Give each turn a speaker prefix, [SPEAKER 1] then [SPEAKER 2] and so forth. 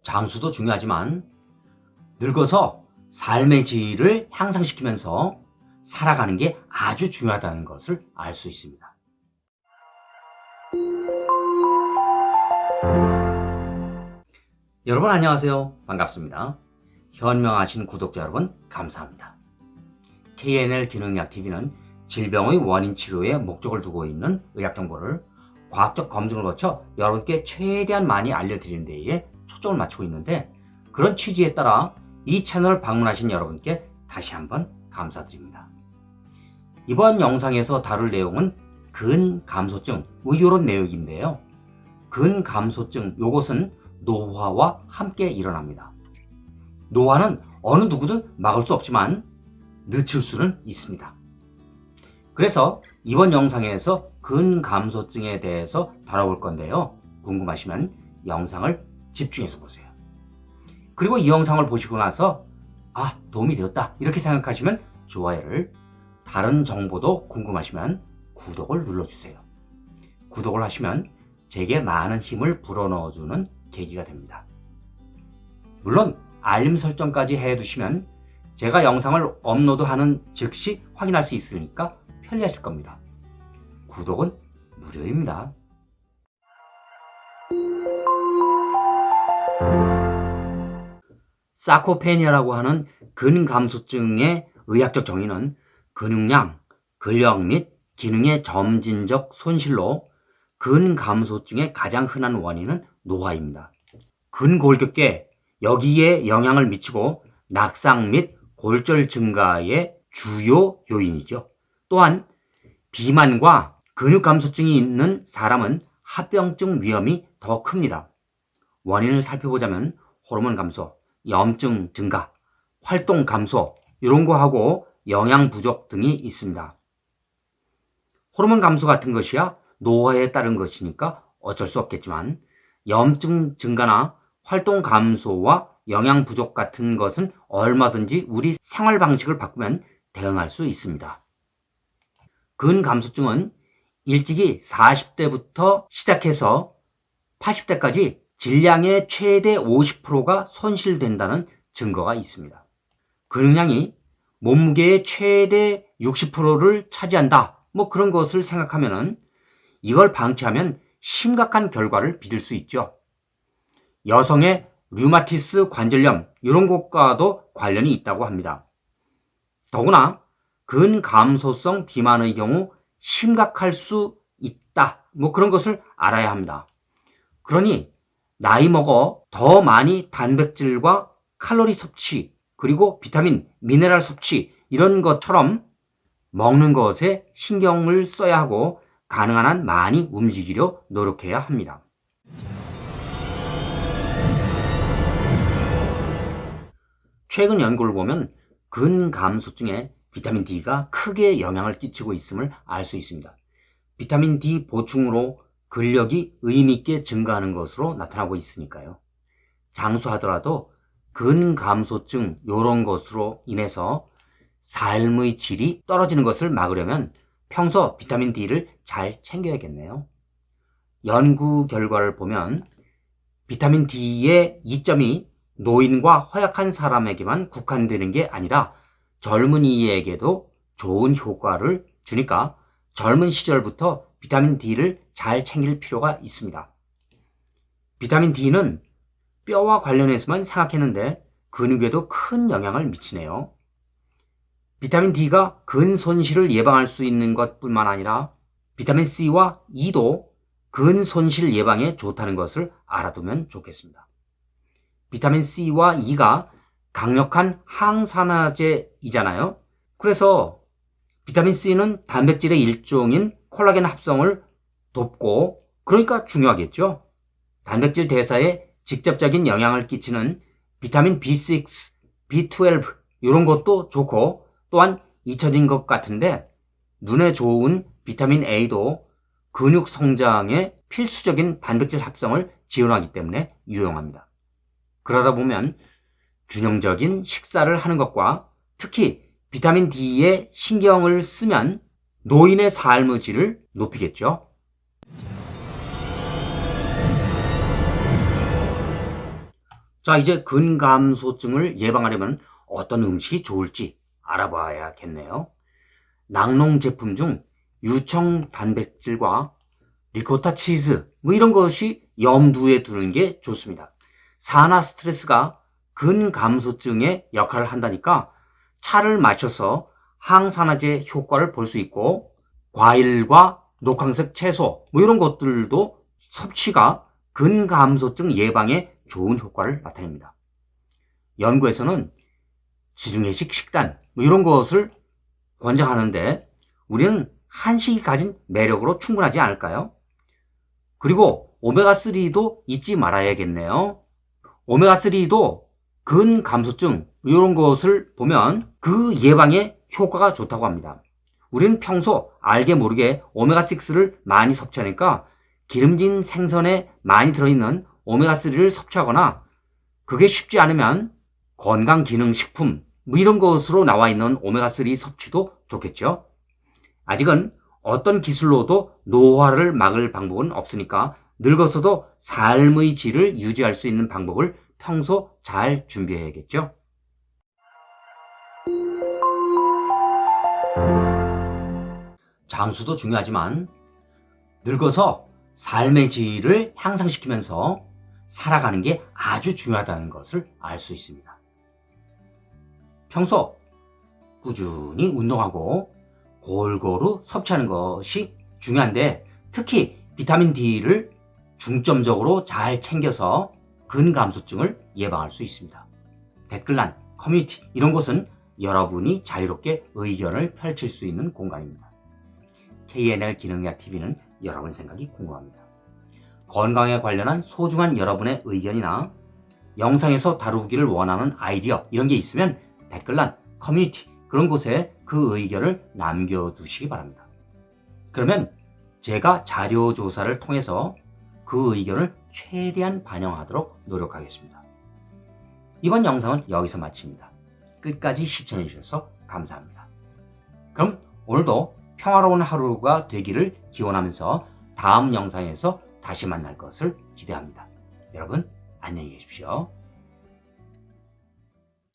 [SPEAKER 1] 장수도 중요하지만 늙어서 삶의 질을 향상시키면서 살아가는 게 아주 중요하다는 것을 알 수 있습니다. 여러분 안녕하세요. 반갑습니다. 현명하신 구독자 여러분 감사합니다. KNL 기능의학TV는 질병의 원인 치료에 목적을 두고 있는 의학 정보를 과학적 검증을 거쳐 여러분께 최대한 많이 알려드리는 데에 초점을 맞추고 있는데, 그런 취지에 따라 이 채널을 방문하신 여러분께 다시 한번 감사드립니다. 이번 영상에서 다룰 내용은 근감소증, 이런 내용인데요. 근감소증, 요것은 노화와 함께 일어납니다. 노화는 어느 누구든 막을 수 없지만 늦출 수는 있습니다. 그래서 이번 영상에서 근감소증에 대해서 다뤄볼 건데요. 궁금하시면 영상을 집중해서 보세요. 그리고 이 영상을 보시고 나서 도움이 되었다 이렇게 생각하시면 좋아요를, 다른 정보도 궁금하시면 구독을 눌러주세요. 구독을 하시면 제게 많은 힘을 불어넣어주는 계기가 됩니다. 물론 알림 설정까지 해두시면 제가 영상을 업로드하는 즉시 확인할 수 있으니까 편리하실 겁니다. 구독은 무료입니다. 사코페니아라고 하는 근감소증의 의학적 정의는 근육량, 근력 및 기능의 점진적 손실로 근감소증의 가장 흔한 원인은 노화입니다. 근골격계, 여기에 영향을 미치고 낙상 및 골절 증가의 주요 요인이죠. 또한 비만과 근육감소증이 있는 사람은 합병증 위험이 더 큽니다. 원인을 살펴보자면 호르몬 감소, 염증 증가, 활동 감소 이런 거하고 영양 부족 등이 있습니다. 호르몬 감소 같은 것이야 노화에 따른 것이니까 어쩔 수 없겠지만, 염증 증가나 활동 감소와 영양 부족 같은 것은 얼마든지 우리 생활 방식을 바꾸면 대응할 수 있습니다. 근감소증은 일찍이 40대부터 시작해서 80대까지 질량의 최대 50%가 손실된다는 증거가 있습니다. 근육량이 몸무게의 최대 60%를 차지한다, 그런 것을 생각하면은 이걸 방치하면 심각한 결과를 빚을 수 있죠. 여성의 류마티스 관절염 이런 것과도 관련이 있다고 합니다. 더구나 근감소성 비만의 경우 심각할 수 있다, 그런 것을 알아야 합니다. 그러니 나이 먹어 더 많이 단백질과 칼로리 섭취, 그리고 비타민, 미네랄 섭취 이런 것처럼 먹는 것에 신경을 써야 하고 가능한 한 많이 움직이려 노력해야 합니다. 최근 연구를 보면 근감소증에 비타민 D가 크게 영향을 끼치고 있음을 알 수 있습니다. 비타민 D 보충으로 근력이 의미있게 증가하는 것으로 나타나고 있으니까요. 장수하더라도 근감소증 이런 것으로 인해서 삶의 질이 떨어지는 것을 막으려면 평소 비타민 D를 잘 챙겨야겠네요. 연구 결과를 보면 비타민 D의 이점이 노인과 허약한 사람에게만 국한되는 게 아니라 젊은이에게도 좋은 효과를 주니까 젊은 시절부터 비타민 D를 잘 챙길 필요가 있습니다. 비타민 D는 뼈와 관련해서만 생각했는데 근육에도 큰 영향을 미치네요. 비타민 D가 근 손실을 예방할 수 있는 것뿐만 아니라 비타민 C와 E도 근 손실 예방에 좋다는 것을 알아두면 좋겠습니다. 비타민 C와 E가 강력한 항산화제이잖아요. 그래서 비타민 C는 단백질의 일종인 콜라겐 합성을 돕고, 그러니까 중요하겠죠. 단백질 대사에 직접적인 영향을 끼치는 비타민 B6, B12 이런 것도 좋고, 또한 잊혀진 것 같은데 눈에 좋은 비타민 A도 근육 성장에 필수적인 단백질 합성을 지원하기 때문에 유용합니다. 그러다 보면 균형적인 식사를 하는 것과 특히 비타민 D에 신경을 쓰면 노인의 삶의 질을 높이겠죠. 자, 이제 근감소증을 예방하려면 어떤 음식이 좋을지 알아봐야겠네요. 낙농 제품 중 유청 단백질과 리코타 치즈 이런 것이 염두에 두는 게 좋습니다. 산화 스트레스가 근감소증의 역할을 한다니까 차를 마셔서 항산화제 효과를 볼 수 있고 과일과 녹황색 채소 이런 것들도 섭취가 근감소증 예방에 좋은 효과를 나타냅니다. 연구에서는 지중해식 식단 이런 것을 권장하는데 우리는 한식이 가진 매력으로 충분하지 않을까요? 그리고 오메가3도 잊지 말아야겠네요. 오메가3도 근감소증 이런 것을 보면 그 예방에 효과가 좋다고 합니다. 우리는 평소 알게 모르게 오메가6를 많이 섭취하니까 기름진 생선에 많이 들어있는 오메가3를 섭취하거나 그게 쉽지 않으면 건강기능식품 이런 것으로 나와 있는 오메가3 섭취도 좋겠죠. 아직은 어떤 기술로도 노화를 막을 방법은 없으니까 늙어서도 삶의 질을 유지할 수 있는 방법을 평소 잘 준비해야겠죠. 장수도 중요하지만 늙어서 삶의 질을 향상시키면서 살아가는 게 아주 중요하다는 것을 알 수 있습니다. 평소 꾸준히 운동하고 골고루 섭취하는 것이 중요한데 특히 비타민 D를 중점적으로 잘 챙겨서 근감소증을 예방할 수 있습니다. 댓글란, 커뮤니티 이런 곳은 여러분이 자유롭게 의견을 펼칠 수 있는 공간입니다. KNL 기능의학 TV는 여러분 생각이 궁금합니다. 건강에 관련한 소중한 여러분의 의견이나 영상에서 다루기를 원하는 아이디어 이런 게 있으면 댓글란, 커뮤니티 그런 곳에 그 의견을 남겨두시기 바랍니다. 그러면 제가 자료 조사를 통해서 그 의견을 최대한 반영하도록 노력하겠습니다. 이번 영상은 여기서 마칩니다. 끝까지 시청해 주셔서 감사합니다. 그럼 오늘도 평화로운 하루가 되기를 기원하면서 다음 영상에서 다시 만날 것을 기대합니다. 여러분 안녕히 계십시오.